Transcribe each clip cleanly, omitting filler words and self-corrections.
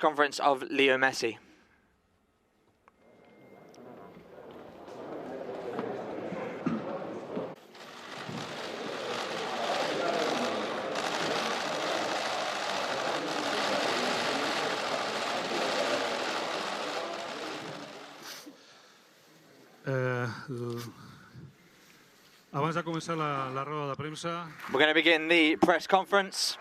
conference of Leo Messi. Abans de començar la roda de premsa, We're going to begin the press conference.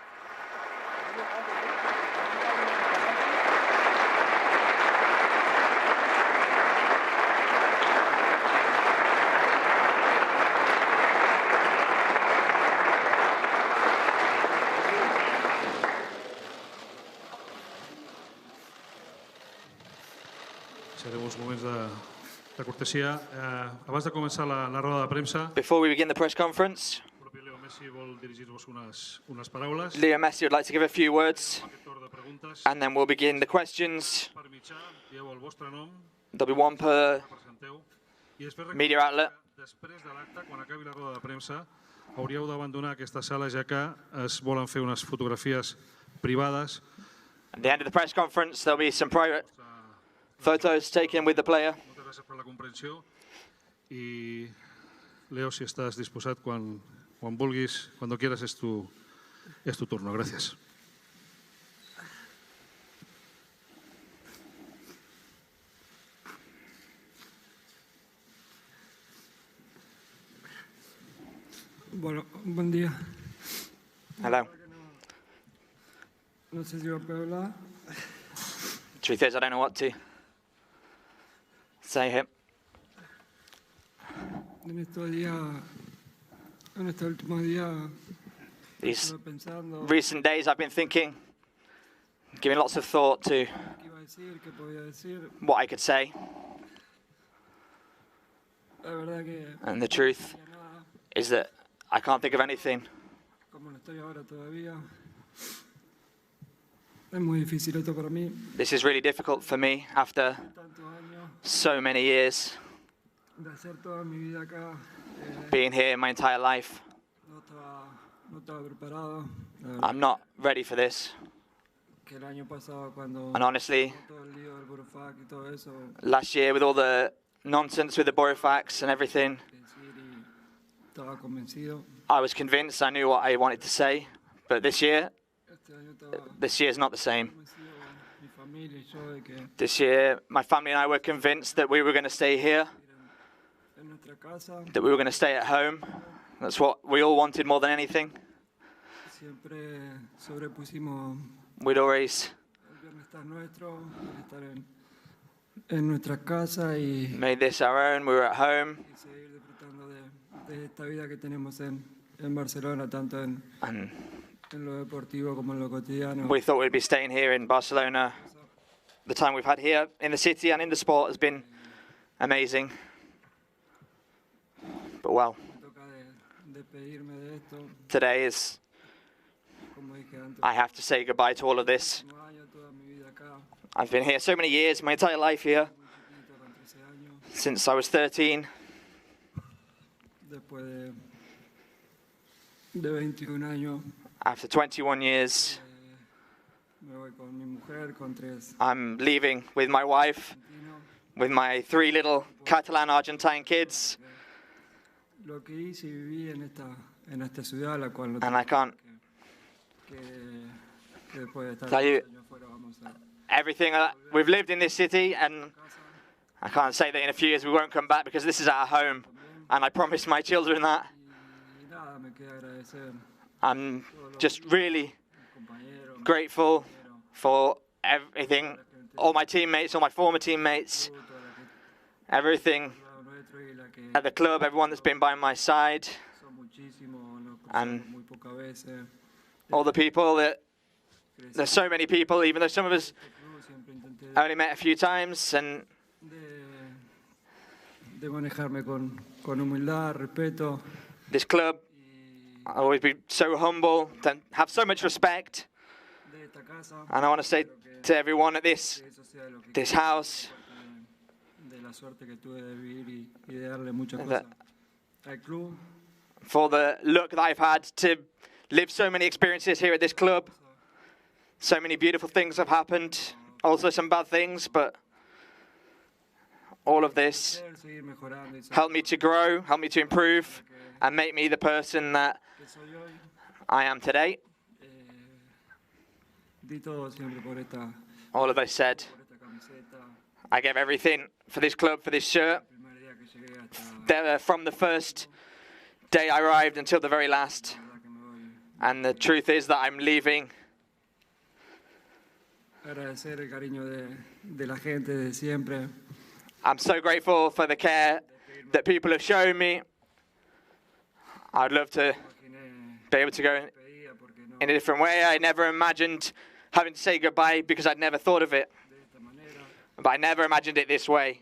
seré uns moments de cortesia. Abans de començar la roda de premsa, Before we begin the press conference, el propi Leo Messi vol dirigir-vos unes paraules. Leo Messi would like to give a few words, Aquest torn de preguntes, and then we'll begin the questions. per mitjà, dieu el vostre nom, There'll be one per presenteu, i després media outlet. després de l'acte, quan acabi la roda de premsa, hauríeu d'abandonar aquesta sala, ja que es volen fer unes fotografies privades. At the end of the press conference, there'll be some private photos taken with the player. Moltes gràcies per la comprensió i Leo, si estàs disposat, quan vulguis, cuando quieras, es tu turno. Gracias. Bueno, buen día. Hello. No sé si va a poder hablar. Truth is, I don't know what to say here. En estos días, en estos últimos días, These estuve pensando recent days, I've been thinking, giving lots of thought to qué iba a decir, qué podía decir. what I could say. La verdad que And the truth no había nada, is that I can't think of anything. como no estoy ahora todavía. Es muy difícil esto para mí. This is really difficult for me after Tantos años so many years de hacer toda mi vida acá. being here my entire life. No estaba preparado. La verdad I'm not ready for this. que el año pasado cuando And honestly, todo el lío del Burofax y todo eso, last year with all the nonsense with the Borofax and everything, decir y estaba convencido. I was convinced I knew what I wanted to say. But this year is not the same. Convencido, mi familia y yo, de que This year, my family and I were convinced that we were going to stay here, en nuestra casa that we were going to stay at home. That's what we all wanted more than anything. siempre sobrepusimos We'd always el bienestar nuestro, el estar en nuestra casa y made this our own. We were at home, seguir disfrutando de esta vida que tenemos en Barcelona, tanto en and lo deportivo como en lo cotidiano. we thought we'd be staying here in Barcelona. The time we've had here in the city and in the sport has been amazing. But well, Me toca despedirme de esto, today is, como dije antes, I have to say goodbye to all of this. últimos años, toda mi vida acá, I've been here so many years, my entire life here, muy chiquito, con 13 años, since I was 13. después de 21 años. After 21 years, Me voy con mi mujer, con 3 I'm leaving with my wife, argentinos. with my 3 little Catalan-Argentine kids, Lo que hice y viví en esta ciudad, la cual no and I can't que después de estar tell you- años fuera vamos a everything we've lived in this city, and casa. I can't say that in a few years we won't come back because this is our home, and I promised my children that. Y nada, me queda agradecer I'm just really a mis compañeros, grateful compañeros, for everything, all my teammates, all my former teammates, toda la que everything al lado nuestro y la que at the club, everyone that's been by my side, son muchísimos, nos And- cruzamos muy pocas veces. all the people that, Crecí there's so many people, even though some of us en este club, siempre intenté only met a few times, and de manejarme con humildad, respeto this club, y I'll always be so humble, to have so much respect, de esta casa. and I want to say to everyone at Que eso sea lo que this house, de la suerte que tuve de vivir y de darle muchas That- cosas al club. for the luck that I've had to live so many experiences here at this club. So many beautiful things have happened, also some bad things, but all of this seguir mejorando y ser helped me to grow, helped me to improve, and make me the person that que soy hoy. I am today. Di todo siempre por esta All of this said, camiseta. I gave everything for this club, for this shirt. El primer día que llegué hasta From the first day I arrived until the very last. la verdad que me voy. And the truth is that I'm leaving. Agradecer el cariño de la gente de siempre. I'm so grateful for the care that people have shown me. I'd love to Imaginé, be able to go pedía porque no in a different way. I never imagined having to say goodbye because I'd never thought of it. de esta manera. But I never imagined it this way.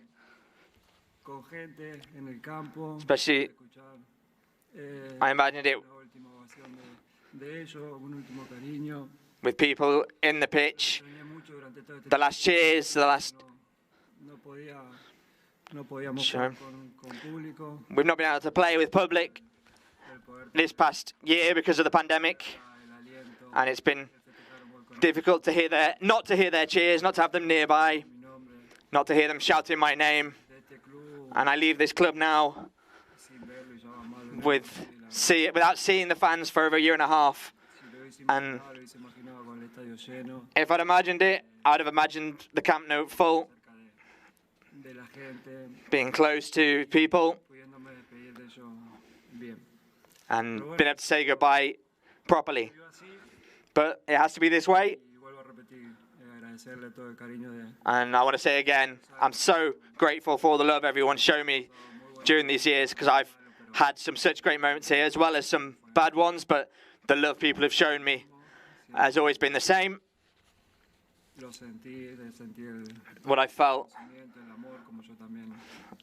Con gente en el campo. Especially, Escuchar I imagined it una última ovación de ellos, un último cariño. with people in the pitch. Extrañé mucho durante todo este The last cheers, the last... no podíamos Sure. jugar con público. We've not been able to play with public El poder this past year because of the pandemic. el aliento, And it's been festejar un gol con difficult to not to hear their cheers, not to have them nearby, mi nombre not to hear them shouting my name. de este club And I leave this club now sin verlo y ya va mal. without seeing the fans for over a year and a half. Si lo hubiese and- imaginado, lo hubiese imaginado con el estadio lleno, If I'd imagined it, I'd have imagined the Camp Nou full, cerca de la gente, being close to people, pudiéndome despedir de ellos bien. and being able to say goodbye properly. Yo así, But it has to be this way. y vuelvo a repetir, agradecerle todo el cariño de And I want to say again, I'm so grateful for all the love everyone's shown me during these years, because I've had some such great moments here, as well as some bad ones, but the love people have shown me has always been the same. lo sentí, sentí el What I felt, sentimiento, el amor, como yo también.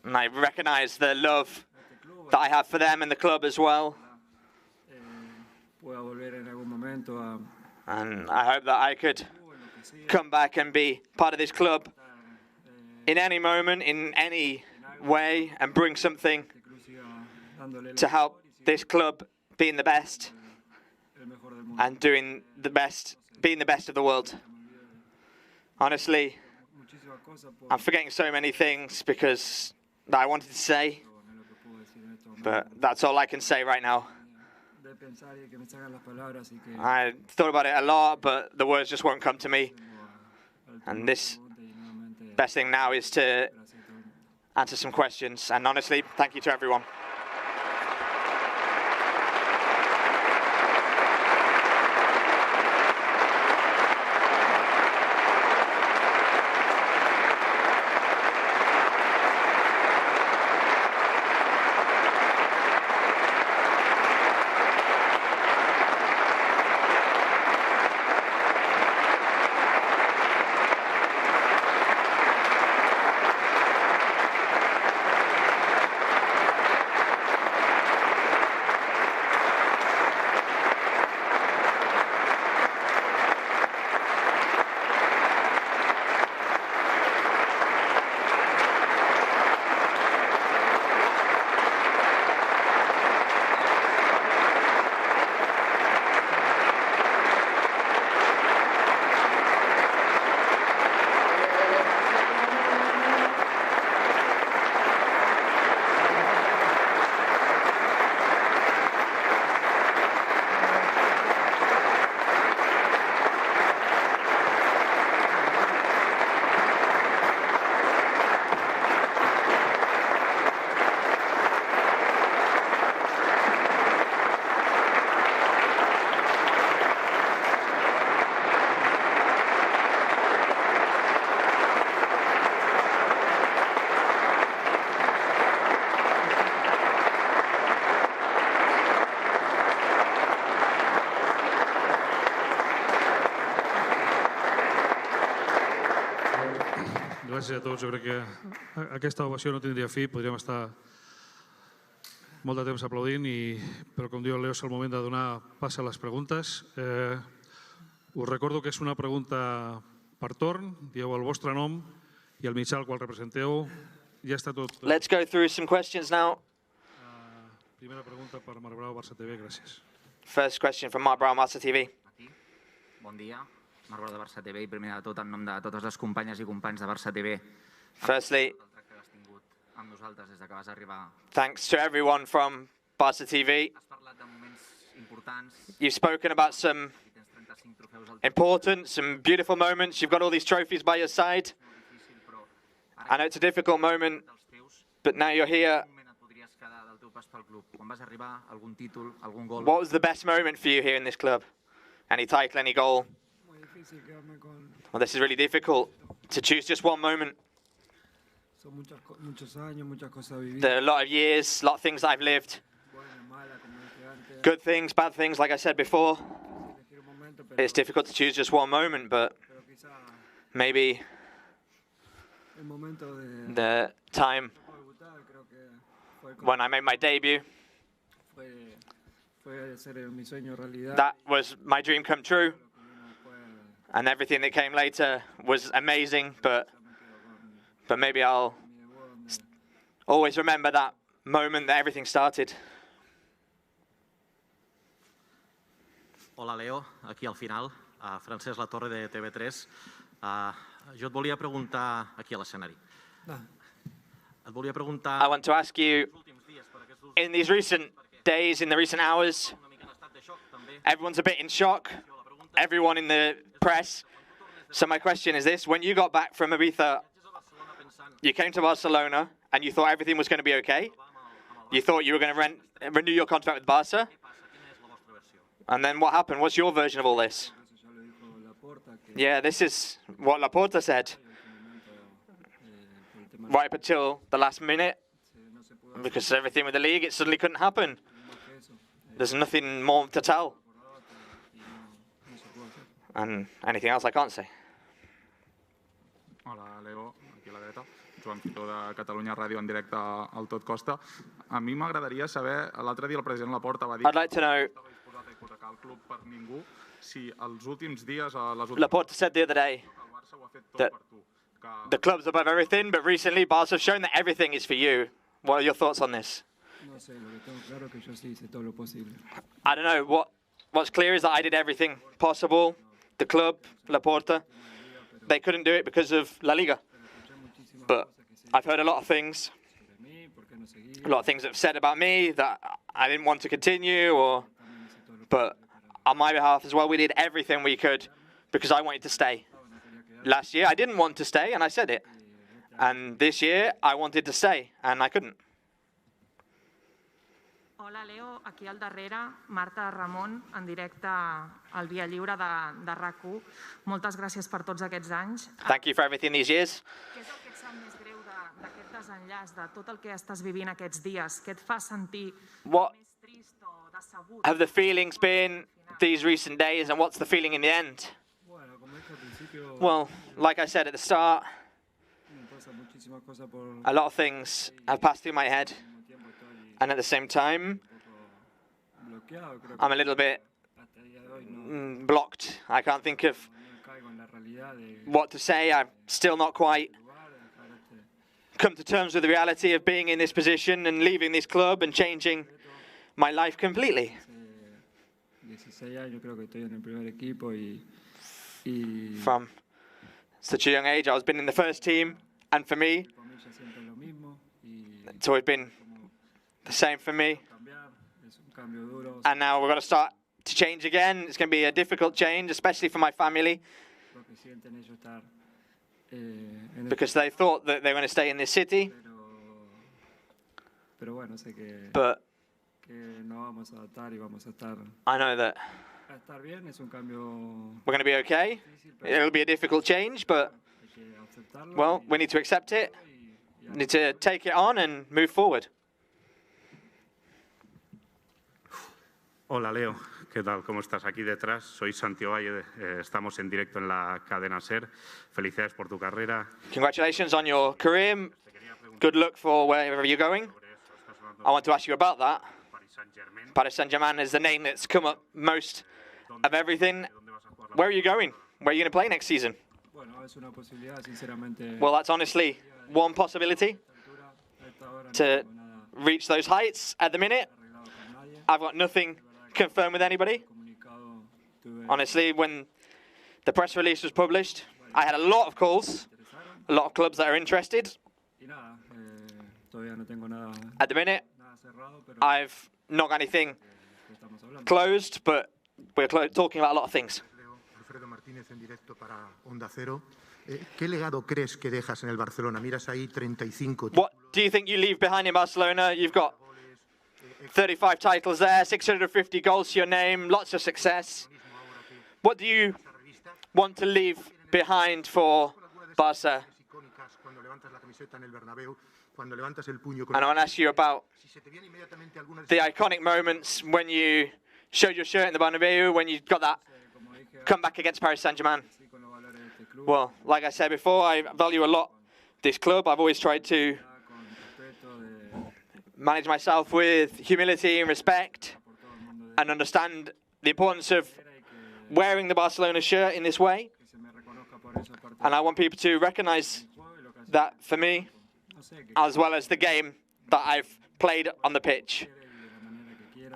and I recognize the love Este club, that I have for them and the club as well. pueda volver en algún momento a And I hope that I could en lo que sea, come back and be part of this club eh, in any moment, in any way, and bring something este club siga dándole to help this club being the best el mejor del mundo. and doing the best, being the best of the world. Honestly, Muchísimas cosas por I'm forgetting so many things because that I wanted to say, no es lo que puedo decir en este momento. but that's all I can say right now. De pensar y que me salgan las palabras y que I thought about it a lot, but the words just won't come to me. al And this pregunta y nuevamente best thing now is to gracias a todo el mundo. answer some questions. And honestly, thank you to everyone. Gràcies a tots. Jo crec que aquesta ovació no tindria fi. Podríem estar molt de temps aplaudint, però com diu el Leo, és el moment de donar pas a les preguntes. Us recordo que és una pregunta per torn. Dieu el vostre nom i el mitjà al qual representeu. Ja està tot. Let's go through some questions now. Primera pregunta per Marc Brau, Barça TV. Gràcies. First question from Mark Brown, Master TV. Aquí. Bon dia. Marc de Barça TV i primer de tot en nom de totes les companyes i companys de Barça TV. Firstly, El tracte que has tingut amb nosaltres des de que vas arribar. thanks to everyone from Barca TV. Has parlat de moments importants. You've spoken about some Aquí tens 35 trofeus al important, some beautiful moments. You've got all these trophies by your side. difícil, però I know it's a difficult moment, dels teus, but now you're here. quin moment et podries quedar del teu pas pel club? Quan vas arribar, algun títol, algun gol? What was the best moment for you here in this club? Any title, any goal? Muy difícil quedarme con... Well, this is really difficult to choose just one moment. Son muchos años, muchas cosas vividas. There are a lot of years, a lot of things that I've lived. Buenas, malas, como dije antes. Good things, bad things, like I said before. Elegir un momento, pero It's difficult to choose just one moment, but quizá maybe el momento de the time debutar, creo que fue when I made my debut, fue hacer mi sueño realidad. that was my dream come true. Lo que vino después, And everything that came later was amazing, but maybe I'll mi debut, donde always remember that moment that everything started. Hola, Leo, aquí al final, Francesc Latorre de TV3. Jo et volia preguntar, aquí a l'escenari, Nah, et volia I preguntar want to ask you, els últims dies, per aquests últims in these recent days, in the recent hours, una mica en estat de xoc, també. everyone's a bit in shock, La pregunta everyone in the press. So my question is this: when you got back from Ibiza, és a Barcelona pensant you came to Barcelona and you thought everything was going to be okay. You thought you were going to renew your contract with Barca. què passa, quina és la vostra versió? And then what happened? What's your version of all this? eso ya lo dijo Laporta, que Yeah, this is what Laporta said. en este momento, por el tema Right up until the last minute, no se pudo hacer because everything with the league, it suddenly couldn't happen. más que eso. There's nothing more to tell. Por la otra, y no se pudo hacer. And anything else I can't say. Hola, Leo, aquí a la dreta. Joan Fitó de Catalunya Ràdio en directe al Tot Costa. A mi m'agradaria saber, l'altre dia el president Laporta va dir I'd que like to know, no estava disposat a hipotecar el club per ningú, si els últims dies, les últimes Laporta said the other day, el Barça ho ha fet tot that per tu. Que the club's above everything, but recently Barca have shown that everything is for you. What are your thoughts on this? No sé, lo que tengo claro es que yo sí hice todo lo posible. I don't know. What's clear is that I did everything possible. The club, Laporta, they couldn't do it because of La Liga. Escuché muchísimas But cosas que se I've heard a lot of things, sobre mí, por qué no seguí. a lot of things that have said about me that I didn't want to continue, or También hice todo lo but on my behalf as well, we did everything we could because I wanted to stay. posible, no quería quedar. Last year, I didn't want to stay, and I said it. And this year, I wanted to stay, and I couldn't. Hola, Leo. Aquí al darrere, Marta Ramon, en directe al Via Lliure de RAC1. Moltes gràcies per tots aquests anys. Thank you for everything these years. Què és el que et sap més greu d'aquest desenllaç, de tot el que estàs vivint aquests dies? Què et fa sentir What més trist o decebut? have the feelings been these recent days, and what's the feeling in the end? Bueno, como dije al principio, Well, like I said at the start, me pasa muchísimas cosas por a lot of things have passed through my head, al mismo tiempo estoy and at the same time, un poco bloqueado, creo I'm a que little bit hasta el día de hoy no blocked. I can't think of caigo en la realidad de what to say. I'm still not quite lugar, de dejar come to terms with the reality of being in this position and leaving this club and changing my life completely. hace 16 años creo que estoy en el primer equipo y From such a young age, I was been in the first team, and for me, familia siempre lo mismo y it's always been the same for me. cambiar es un cambio duro, And now we're going to start to change again. It's going to be a difficult change, especially for my family, lo que sienten ellos estar en el because they thought that they were going to stay in this city, pero bueno, sé que but nos vamos a adaptar y vamos a estar bien, es un cambio we're going to be okay. It'll be a difficult change, but, hay que aceptarlo well, we need to accept it, y need to take it on and move forward. Hola Leo, ¿qué tal? ¿Cómo estás? Aquí detrás, soy Santiago Valle, estamos en directo en la cadena SER. Felicidades por tu carrera. Congratulations on your career. Good luck for wherever you're going. I want to ask you about that. Paris Saint-Germain. Paris Saint-Germain is the name that's come up most of everything. Where are you going? Where are you going to play next season? bueno, es una posibilidad, sinceramente. Well, that's honestly one possibility A esta hora no to tengo nada reach those heights. At the minute, arreglado con nadie. I've got nothing confirmed with anybody. Comunicado tuve Honestly, when The press release was published. I had a lot of calls, a lot of clubs that are interested. At the minute, I've not got anything closed, but we're talking about a lot of things. ¿Qué legado crees que dejas en el Barcelona? Miras ahí 35. What do you think you leave behind in Barcelona? You've got 35 titles there, 650 goals to your name, lots of success. What do you want to leave behind for Barca? And I want to ask you about the iconic moments when you showed your shirt in the Bernabeu, when you got that comeback against Paris Saint-Germain. Well, like I said before, I value a lot this club. I've always tried to manage myself with humility and respect and understand the importance of wearing the Barcelona shirt in this way. And I want people to recognize that for me, as well as the game that I've played on the pitch.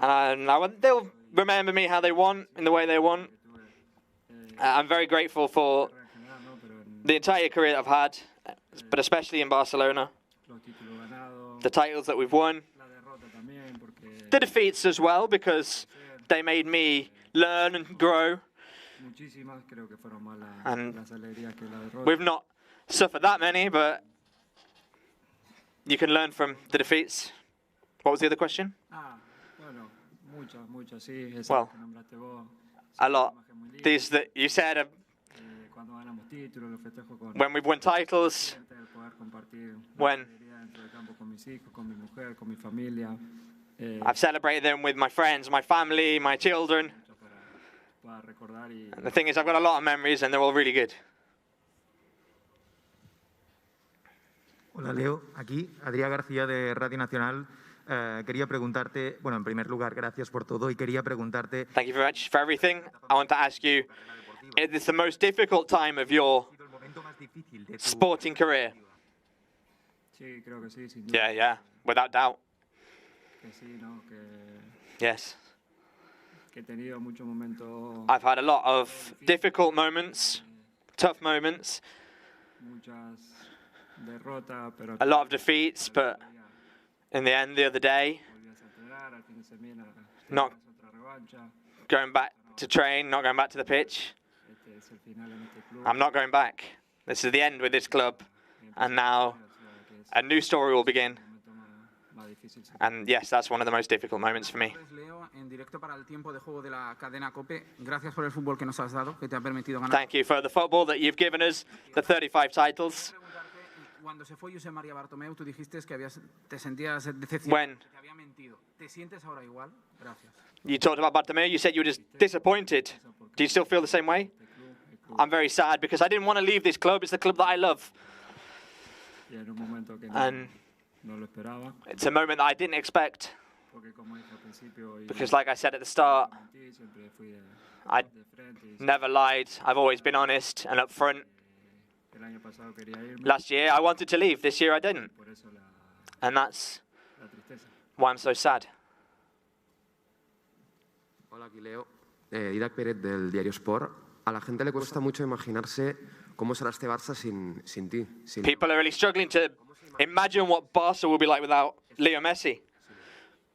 And they'll remember me how they want, in the way they want. I'm very grateful for the entire career that I've had, but especially in Barcelona. The titles that we've won. The defeats as well, because they made me learn and grow. And we've not suffered that many, but you can learn from the defeats. What was the other question? Well, a lot. These that you said, when we've won titles, when I've celebrated them with my friends, my family, my children. And the thing is, I've got a lot of memories and they're all really good. Hola Leo, aquí Adrián García de Radio Nacional. Quería preguntarte, bueno, en primer lugar, gracias por todo y quería preguntarte. Thank you very much for everything. I want to ask you, is this the most difficult time of your sporting career? Yeah, without doubt. Yes. I've had a lot of difficult moments, tough moments, a lot of defeats, but in the end, the other day, not going back to train, not going back to the pitch. I'm not going back. This is the end with this club, and now a new story will begin. And yes, that's one of the most difficult moments for me. Thank you for the football that you've given us, the 35 titles. Cuando se fue José María Bartomeu, tú dijiste que te sentías decepcionado, When que te había mentido. ¿Te sientes ahora igual? Gracias. You talked about Bartomeu, you said you were just disappointed. Do you still feel the same way? I'm very sad because I didn't want to leave this club. It's the club that I love. And it's a moment that I didn't expect. Because like I said at the start, I never lied. I've always been honest and upfront. Last year I wanted to leave. This year I didn't. And that's why I'm so sad. Hola, aquí Leo. Didac Pérez del diario Sport. A la gente le cuesta mucho imaginarse cómo será este Barça sin ti. People are really struggling to imagine what Barca will be like without Leo Messi.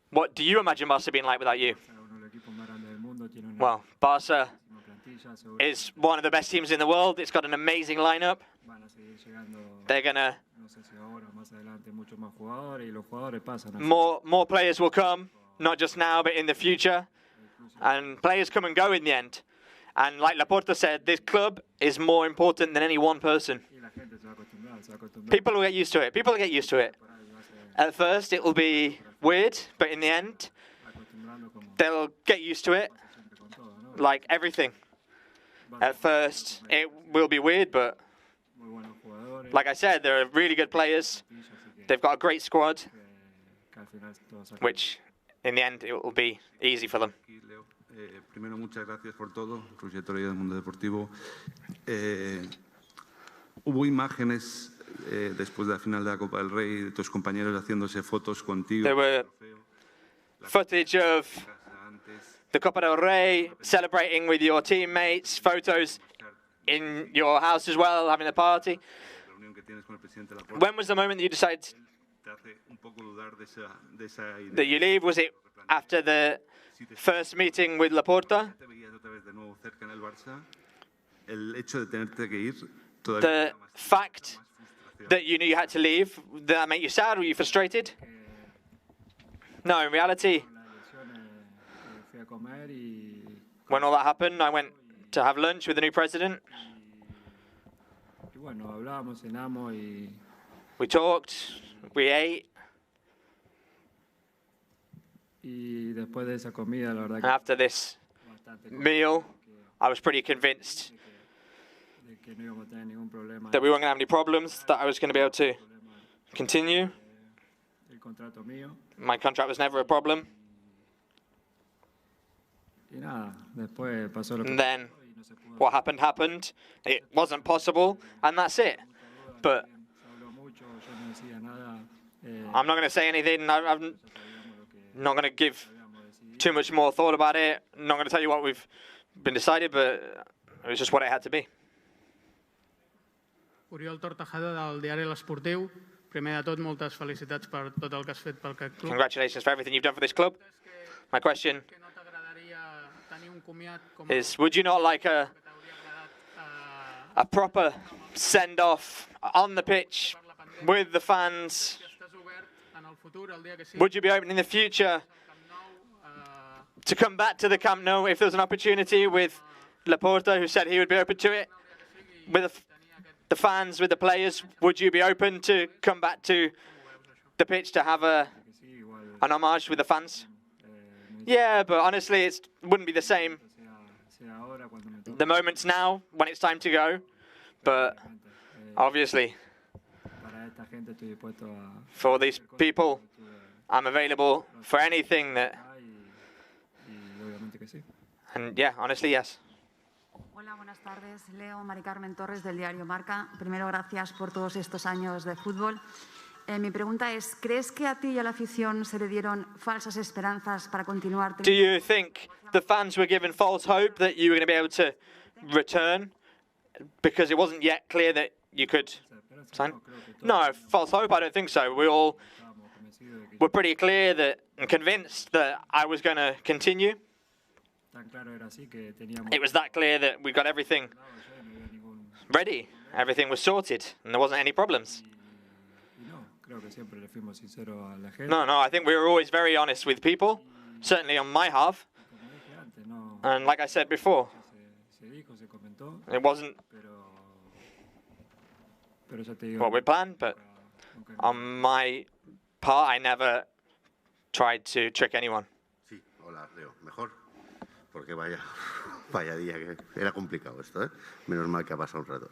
What do you imagine Barca being like without you? Well, Barca is one of the best teams in the world. It's got an amazing lineup. They're gonna more players will come, not just now, but in the future. And players come and go in the end. And like Laporta said, this club is more important than any one person. People will get used to it. People will get used to it. At first, it will be weird, but in the end, they'll get used to it, like everything. At first, it will be weird, but like I said, they're really good players. They've got a great squad, which in the end, it will be easy for them. Primero, muchas gracias por todo, Roger Torella del Mundo Deportivo. Hubo imágenes después de la final de la Copa del Rey de tus compañeros haciéndose fotos contigo. There were footage of the Copa del Rey, celebrating with your teammates, photos in your house as well, having a party. When was the moment that you decided that you leave? Was it after the first meeting with Laporta? The fact that you knew you had to leave, did that make you sad? Were you frustrated? No, in reality, when all that happened, I went to have lunch with the new president. We talked, we ate. And after this meal, I was pretty convinced that we weren't going to have any problems, that I was going to be able to continue. My contract was never a problem. And then what happened happened. It wasn't possible, and that's it. But I'm not going to say anything. I'm not going to give too much more thought about it. I'm not going to tell you what we've been decided, but it was just what it had to be. Oriol Tortajada, del diari L'Esportiu. Primer de tot, moltes felicitats per tot el que has fet pel club. Congratulations for everything you've done for this club. My question is, would you not like a proper send-off on the pitch with the fans? Would you be open in the future to come back to the Camp Nou if there was an opportunity with Laporta, who said he would be open to it? With the fans, with the players, would you be open to come back to the pitch to have an homage with the fans? Yeah, but honestly, it wouldn't be the same. The moment's now, when it's time to go, but obviously, for these people, I'm available for anything that... And yeah, honestly, yes. Hola, buenas tardes. Leo, Mari Carmen Torres, del diario Marca. Primero, gracias por todos estos años de fútbol. Mi pregunta es, ¿crees que a ti y a la afición se le dieron falsas esperanzas para continuar? Do you think the fans were given false hope that you were going to be able to return because it wasn't yet clear that you could sign? No, false hope, I don't think so. We all were pretty clear that and convinced that I was going to continue. It was that clear that we got everything ready. Everything was sorted and there wasn't any problems. No, I think we were always very honest with people, certainly on my half. And like I said before, it wasn't what we planned, but on my part, I never tried to trick anyone. Sí, hola, Leo. Mejor, porque vaya día, que era complicado esto, ¿eh? Menos mal que ha pasado un rato.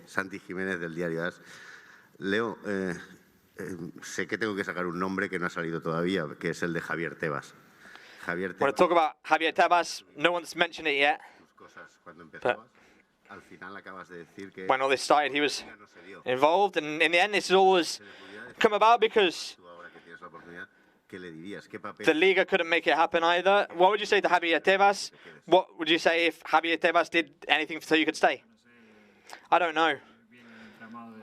Santi Jiménez, del diario AS. Leo, sé que tengo que sacar un nombre que no ha salido todavía, que es el de Javier Tebas. Javier Tebas. I want to talk about Javier Tebas. No one's mentioned it yet. Al final acabas de decir que when all this started, he was involved, and in the end, this has always come about because the Liga couldn't make it happen either. What would you say to Javier Tebas? What would you say if Javier Tebas did anything so you could stay? I don't know.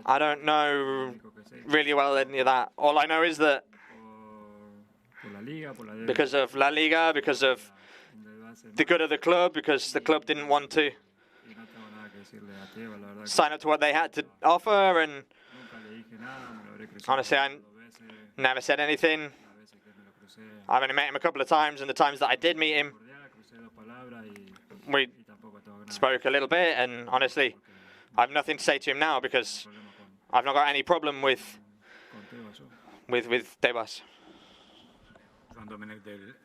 I don't know really well any of that. All I know is that because of La Liga, because of the good of the club, because the club didn't want to sign up to what they had to offer, and honestly, I never said anything. I've only met him a couple of times, and the times that I did meet him, we spoke a little bit, and honestly, I have nothing to say to him now because I've not got any problem with Tebas. Juan Domènech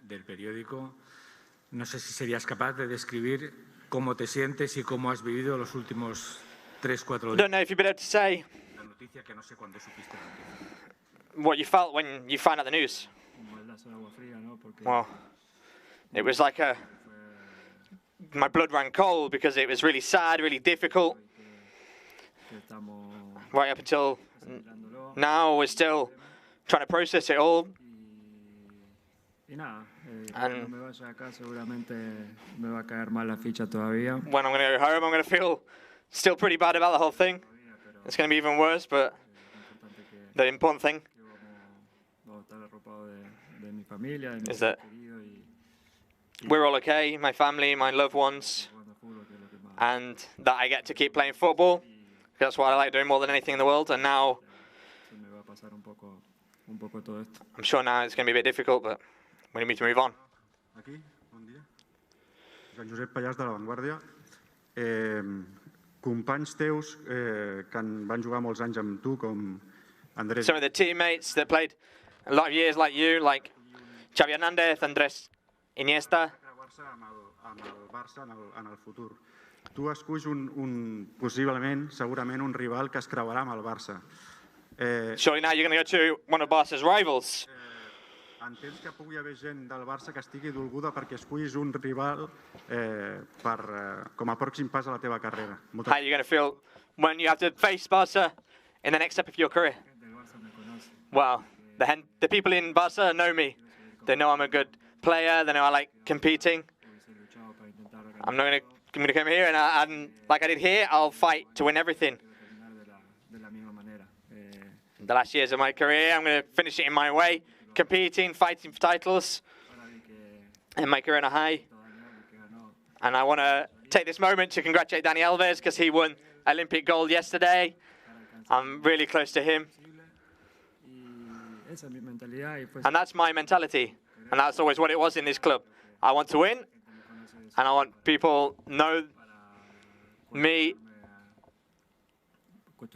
del periódico. No sé si serías capaz de describir cómo te sientes y cómo has vivido los últimos 3-4 días. Don't know if you'd be able to say what you felt when you found out the news. Well, it was like my blood ran cold because it was really sad, really difficult. Right up until now, we're still trying to process it all. And when I'm going to go home, I'm going to feel still pretty bad about the whole thing. It's going to be even worse, but the important thing is that we're all okay, my family, my loved ones, and that I get to keep playing football. That's what I like doing more than anything in the world. And now, I'm sure now it's going to be a bit difficult, but we need to move on. Aquí, bon dia. Joan Josep Pallàs de La Vanguardia. Companys teus que van jugar molts anys amb tu, com Andrés... Some of the teammates that played a lot of years like you, like Xavi Hernández, Andrés Iniesta. Amb el Barça en el futur. Tu esculls possiblement, segurament, un rival que es creuarà amb el Barça. Surely now you're going to go to one of Barca's rivals. Entens que pugui haver gent del Barça que estigui dolguda perquè escullis un rival com a pròxim pas a la teva carrera? How are you going to feel when you have to face Barca in the next step of your career? Well, the people in Barca know me. They know I'm a good player. They know I like competing. I'm going to come here and like I did here, I'll fight to win everything. The last years of my career, I'm going to finish it in my way. Competing, fighting for titles, and my career on a high. And I want to take this moment to congratulate Dani Alves because he won Olympic gold yesterday. I'm really close to him. And that's my mentality. And that's always what it was in this club. I want to win, and I want people to know me. And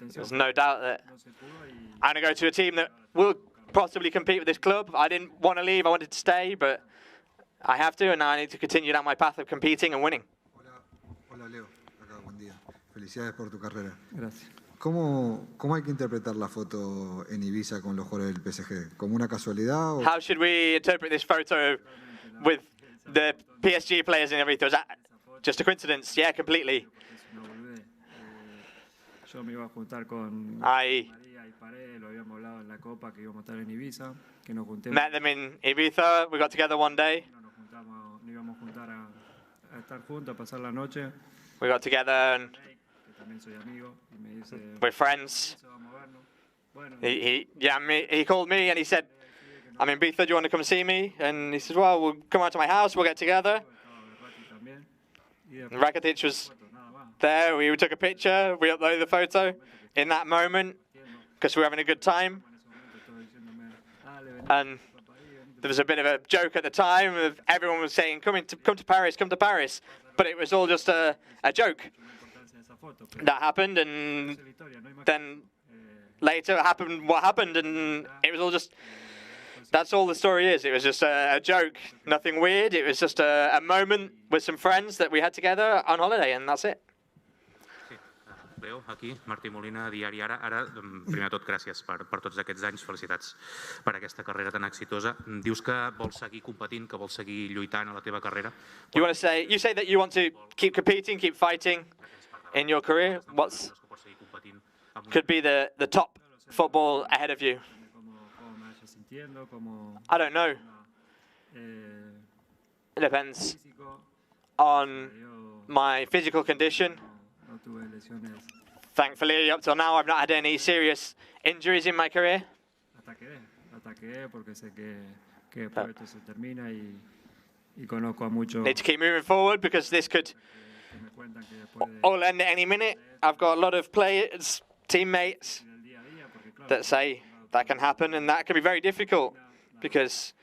there's no doubt that I'm going to go to a team that will possibly compete with this club. I didn't want to leave, I wanted to stay, but I have to, and now I need to continue down my path of competing and winning. Hola Leo, acá, buen día. Felicidades por tu carrera. Gracias. ¿Cómo hay que interpretar la foto en Ibiza con los jugadores del PSG? ¿Como una casualidad? How should we interpret this photo with the PSG players and everything? Was that just a coincidence? Yeah, completely. I met them in Ibiza. We got together one day. We got together and we're friends. He called me and he said, I'm in Ibiza, do you want to come see me? And he said, well, we'll come out to my house, we'll get together. And Rakitic was there, we took a picture, we uploaded the photo in that moment because we were having a good time. And there was a bit of a joke at the time of everyone was saying, come to Paris, come to Paris. But it was all just a joke. That happened, and then later happened what happened, and it was all just, that's all the story is. It was just a joke, nothing weird. It was just a moment with some friends that we had together on holiday, and that's it. Leo, aquí, Martí Molina, Diari Ara. Ara, primer de tot, gràcies per tots aquests anys. Felicitats per aquesta carrera tan exitosa. Dius que vols seguir competint, que vols seguir lluitant a la teva carrera. You say that you want to keep competing, keep fighting in your career. What could be the top football ahead of you? I don't know. It depends on my physical condition. Thankfully, up till now, I've not had any serious injuries in my career. Need to keep moving forward because this could all end at any minute. I've got a lot of players, teammates that say that can happen, and that can be very difficult because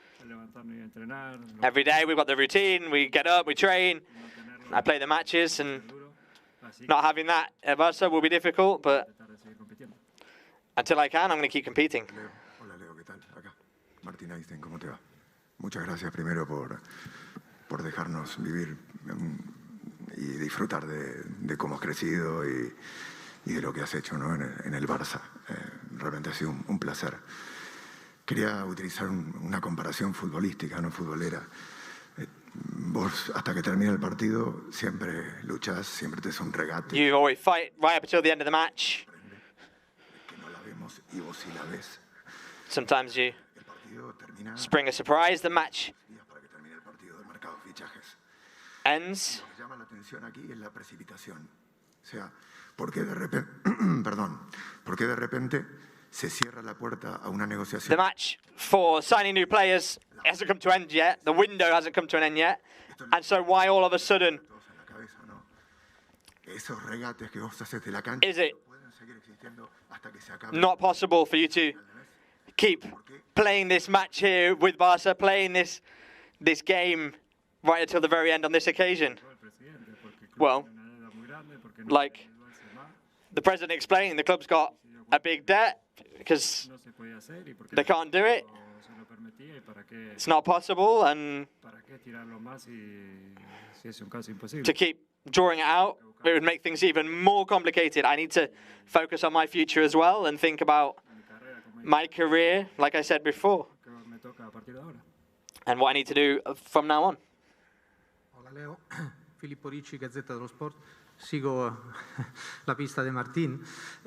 every day we've got the routine, we get up, we train, I play the matches, and not having that at Barça will be difficult, but until I can, I'm going to keep competing. Hola Leo, ¿qué tal? Acá, Martín Einstein, ¿cómo te va? Muchas gracias primero por dejarnos vivir y disfrutar de cómo has crecido y de lo que has hecho, ¿no? en el Barça. Realmente ha sido un placer. Quería utilizar una comparación futbolística, no futbolera. Vos, hasta que termine el partido, siempre luchas, siempre te es un regate. You always fight right up until the end of the match. Que no la vemos y vos sí la ves. Sometimes you spring a surprise, the match. Para que termine el partido del mercado de fichajes. ends. Lo que llama la atención aquí es la precipitación. O sea, ¿por qué de repente, ¿por qué de repente se cierra la puerta a una negociación? The match for signing new players hasn't come to an end yet. The window hasn't come to an end yet. And so why all of a sudden Esos regates que vos haces de la cancha is it pueden seguir existiendo hasta que se acabe. not possible for you to keep playing this match here with Barca, playing this game right until the very end on this occasion? Well, like the president explained, the club's got a big debt because they can't do it. It's not possible, and to keep drawing it out, it would make things even more complicated. I need to focus on my future as well and think about my career, like I said before, and what I need to do from now on. Hola Leo, Filippo Ricci, Gazzetta dello Sport. Sigo la pista de Martín.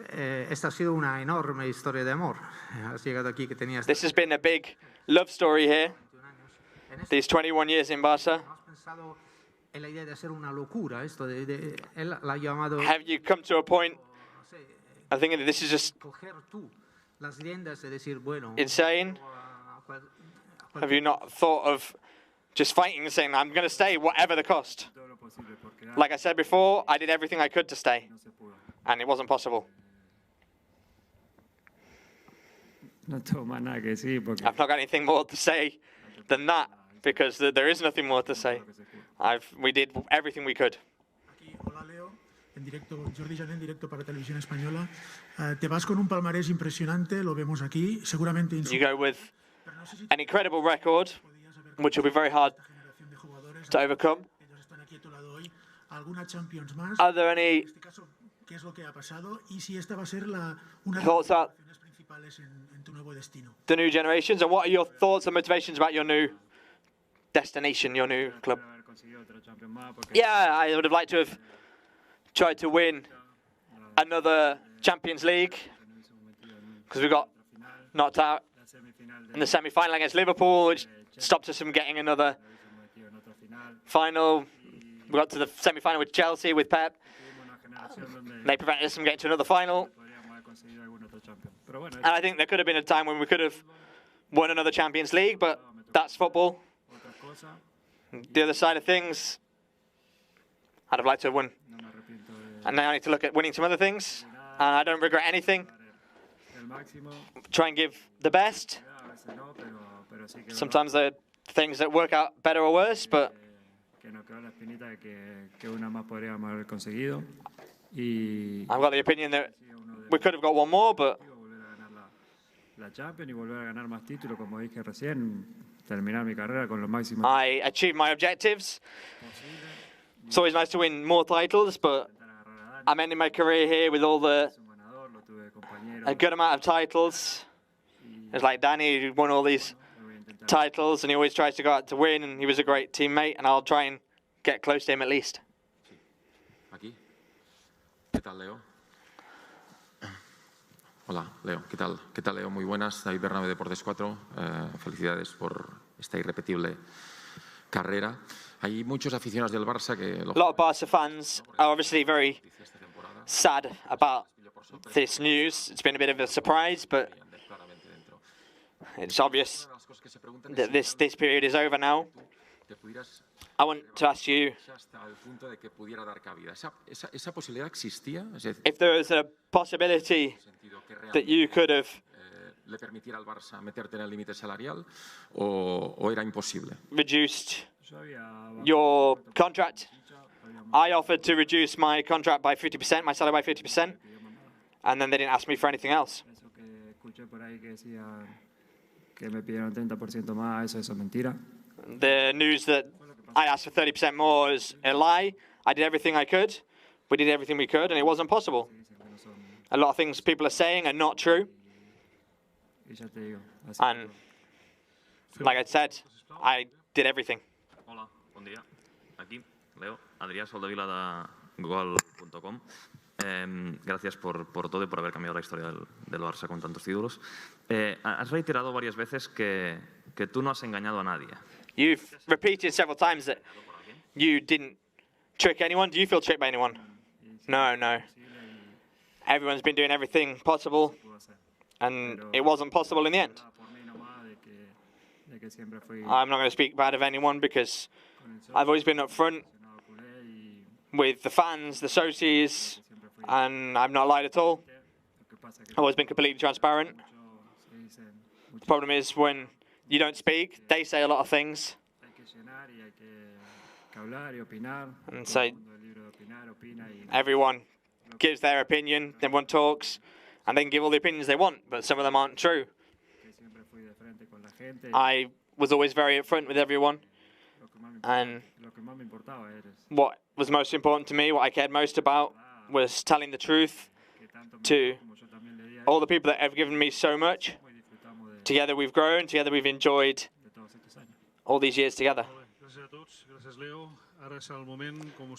Esta ha sido una enorme historia de amor. Has llegado aquí que tenías... This has been a big love story here. These 21 years in Barca. ¿Has pensado en la idea de hacer una locura? Esto de él la ha llamado... Have you come to a point of thinking that this is just coger tú las riendas y decir, bueno... insane? Have you not thought of just fighting and saying, I'm going to stay whatever the cost? Like I said before, I did everything I could to stay, and it wasn't possible. I've not got anything more to say than that, because there is nothing more to say. We did everything we could. Hola Leo, en directo, Jordi Jané en directo para Televisión Española. Te vas con un palmarés impresionante, lo vemos aquí, seguramente. You go with an incredible record, which will be very hard to overcome. ¿Alguna Champions más? Are there any En este caso, ¿qué es lo que ha pasado? Y si esta va a ser una de thoughts las about motivaciones principales en tu nuevo destino. the new generations, and what are your thoughts and motivations about your new destination, your new club? Yeah, I would have liked to have tried to win another Champions League, because we got knocked out in the semi-final against Liverpool, which stopped us from getting another final. We got to the semi-final with Chelsea, with Pep. They prevented us from getting to another final. And I think there could have been a time when we could have won another Champions League, but that's football. The other side of things, I'd have liked to have won. And now I need to look at winning some other things. And I don't regret anything. Try and give the best. Sometimes there are things that work out better or worse, but I've got the opinion that we could have got one more, but I achieved my objectives. It's always nice to win more titles, but I'm ending my career here with a good amount of titles. It's like Danny, who won all these titles, and he always tries to go out to win, and he was a great teammate, and I'll try and get close to him at least. Aquí. ¿Qué tal, Leo? Hola, Leo. ¿Qué tal? ¿Qué tal, Leo? Muy buenas. David Bernabé, Deportes 4. Felicidades por esta irrepetible carrera. Hay muchos aficionados del Barça que... A lot of Barca fans are obviously very sad about this news. It's been a bit of a surprise, but it's obvious that this period is over now. I want to ask you if there is a possibility that you could have le permitiera al Barça meterte en el límite salarial o era imposible. Reduced your contract. I offered to reduce my contract by 50%, my salary by 50%, and then they didn't ask me for anything else. The news that I asked for 30% more is a lie. I did everything I could. We did everything we could, and it wasn't possible. A lot of things people are saying are not true. And like I said, I did everything. Hola, bon dia. Aquí, Leo, Adrià Soldevila de Gol.com. Gracias por todo y por haber cambiado la historia del Barça con tantos títulos. Has reiterado varias veces que tú no has engañado a nadie. You've repeated several times that you didn't trick anyone. Do you feel tricked by anyone? No, no. Everyone's been doing everything possible, and it wasn't possible in the end. I'm not going to speak bad of anyone because I've always been upfront with the fans, the socios, and I've not lied at all. I've always been completely transparent. The problem is when you don't speak, they say a lot of things. And so everyone gives their opinion, everyone talks, and they can give all the opinions they want, but some of them aren't true. I was always very upfront with everyone, and what was most important to me, what I cared most about, was telling the truth to all the people that have given me so much. Together we've grown, together we've enjoyed all these years together.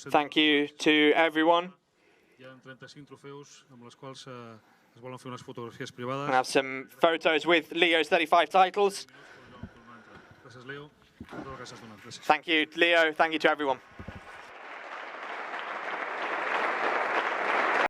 Thank you to everyone. I have some photos with Leo's 35 titles. Thank you, Leo. Thank you to everyone.